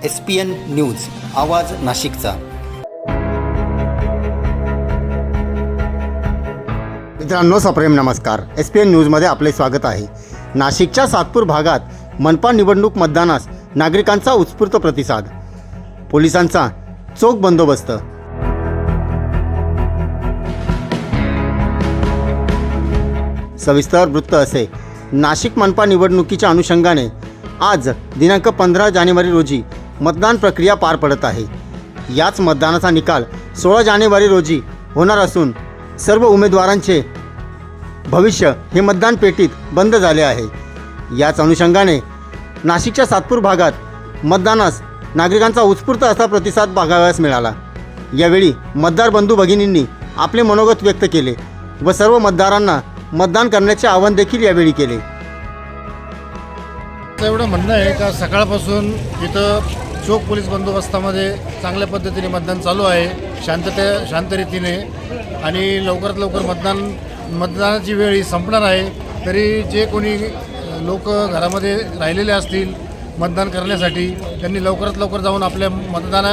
SPN news आवाज नाशिकचा। मित्रांनो, सप्रेम नमस्कार। SPN न्यूजमध्ये आपले स्वागत आहे। नाशिकच्या सातपूर भागात मनपा निवडणूक मतदानास नागरिकांचा उत्स्फूर्त प्रतिसाद, पोलिसांचा चोख बंदोबस्त। सविस्तर वृत्त असे। नाशिक मनपा निवडणुकीच्या अनुषंगाने आज दिनांक 15 जानेवारी रोजी मतदान प्रक्रिया पार पडत आहे। याच मतदानाचा निकाल 16 जानेवारी रोजी होणार असून सर्व उमेदवारांचे भविष्य हे मतदान पेटीत बंद झाले आहे। याच अनुषंगाने नाशिकच्या सातपूर भागात मतदानास नागरिकांचा उत्स्फूर्त असा प्रतिसाद बघावयास मिळाला। यावेळी मतदार बंधू भगिनींनी आपले मनोगत व्यक्त केले व सर्व मतदारांना मतदान करण्याचे आवाहन देखील यावेळी केले। एवढं म्हणणं आहे का सकाळपासून इथं चोख पोलीस बंदोबस्तामध्ये चांगल्या पद्धतीने मतदान चालू आहे, शांत रीतीने, आणि लवकरात लवकर मतदानाची वेळ ही संपणार आहे। तरी जे कोणी लोक घरामध्ये राहिलेले असतील मतदान करण्यासाठी, त्यांनी लवकरात लवकर जाऊन आपल्या मतदान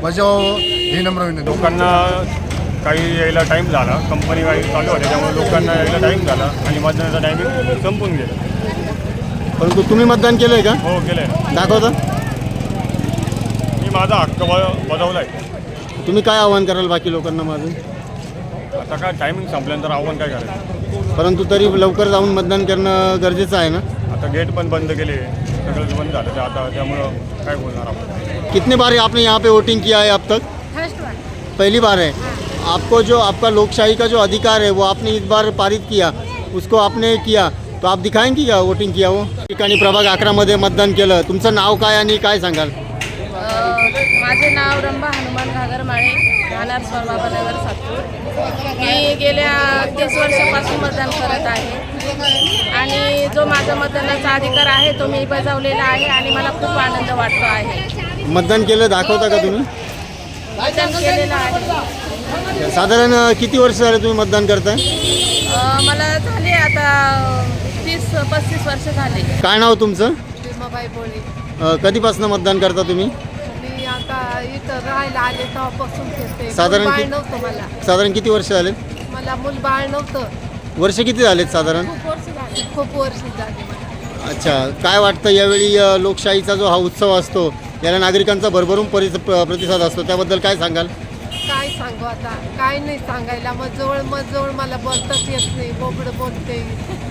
बजावावं ही नम्र विनंती। लोकांना काही यायला टाईम झाला, कंपनी काही चालू होते त्यामुळे लोकांना यायला टाईम झाला आणि मतदानाचा टायमिंग संपून गेला। परंतु तुम्ही मतदान केलं आहे का? हो, केलं आहे। दाखवता? मी माझा हक्क बजावला आहे। तुम्ही काय आवाहन कराल बाकी लोकांना माझं? आता काय टायमिंग संपल्यानंतर आव्हान काय करायचं? परंतु तरी लवकर जाऊन मतदान करणं गरजेचं आहे ना? आता गेट पण बंद केले, सगळं बंद झालं ते आता, त्यामुळं काय बोलणार आपण। कितने बार आपने यहाँ पे वोटिंग किया है अब तक? फर्स्ट बार। पहली बार है। आपको जो आपका लोकशाही का जो अधिकार है वो आपने इस बार पारित किया, उसको आपने किया, तो आप दिखाएंगे क्या वोटिंग किया वो? ठिकाणी प्रभाग 11 मध्ये मतदान केलं। तुमचं नाव काय आणि काय सांगाल? माझे नाव रंभा हनुमान घागरमाळे, राहणार स्वाबानगर सातपूर। मी गेल्या 30 वर्षापासून मतदान करत आहे आणि जो माझा मतदानाचा अधिकार आहे तो मी बजावलेला आहे आणि मला खूप आनंद वाटतो आहे। मतदान केलं दाखवता का तुम्ही? मतदान केलेलं आहे। साधारण किती वर्ष झाले तुम्ही मतदान करताय? मला झाले आता 30-35 वर्ष झाले। काय नाव तुमचं? भीमाबाई बोळे। कधीपासून मतदान करता तुम्ही? मी आता इथं राहायला आले तेव्हापासून करते। साधारण मूल बाळ नव्हतं मला। साधारण किती वर्ष झाले? मला मूल बाळ नव्हतं। वर्ष किती झालेत साधारण? खूप वर्ष झाली मला। अच्छा, काय वाटतं यावेळी लोकशाहीचा जो हा उत्सव असतो याला नागरिकांचा भरभरून प्रतिसाद असतो, त्याबद्दल काय सांगाल? काय सांगू आता, काय नाही सांगायला। मग जवळ मला बोलताच येत नाही, बोबडं बोलते,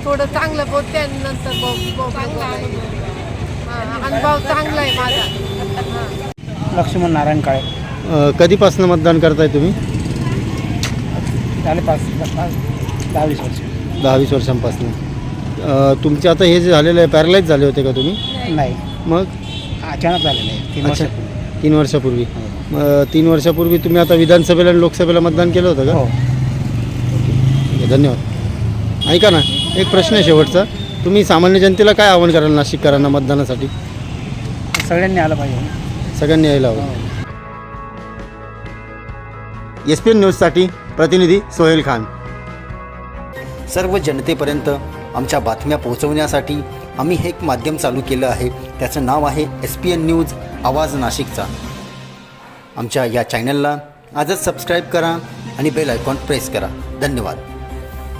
थोडं चांगलं बोलते आणि नंतर बोबडं बोलायचं। अनुभव चांगला आहे माझा। लक्ष्मण नारायण काळे। कधीपासून मतदान करताय तुम्ही? झाले 10-20 वर्ष। 10-20 वर्षांपासून। तुमचे आता हे जे झालेलं आहे, पॅरालाइज झाले होते का तुम्ही? नाही, मग अचानक झालेलं आहे 3 वर्ष। 3 वर्षापूर्वी। 3 वर्षापूर्वी तुम्ही आता विधानसभेला आणि लोकसभेला मतदान केलं होतं का? हो। ठीक आहे, धन्यवाद। ऐका ना, एक प्रश्न आहे शेवटचा। तुम्ही सामान्य जनतेला काय आवाहन कराल नाशिककरांना मतदानासाठी? सगळ्यांनी आलं पाहिजे। सगळ्यांनी यायला हवं। SPN न्यूजसाठी प्रतिनिधी सोहेल खान। सर्व जनतेपर्यंत आमच्या बातम्या पोहोचवण्यासाठी आम्ही हे एक माध्यम चालू केलं आहे, त्याचं नाव आहे SPN न्यूज आवाज नाशिकचा। आमच्या या चॅनलला आजच सबस्क्राईब करा आणि बेल आयकॉन प्रेस करा। धन्यवाद।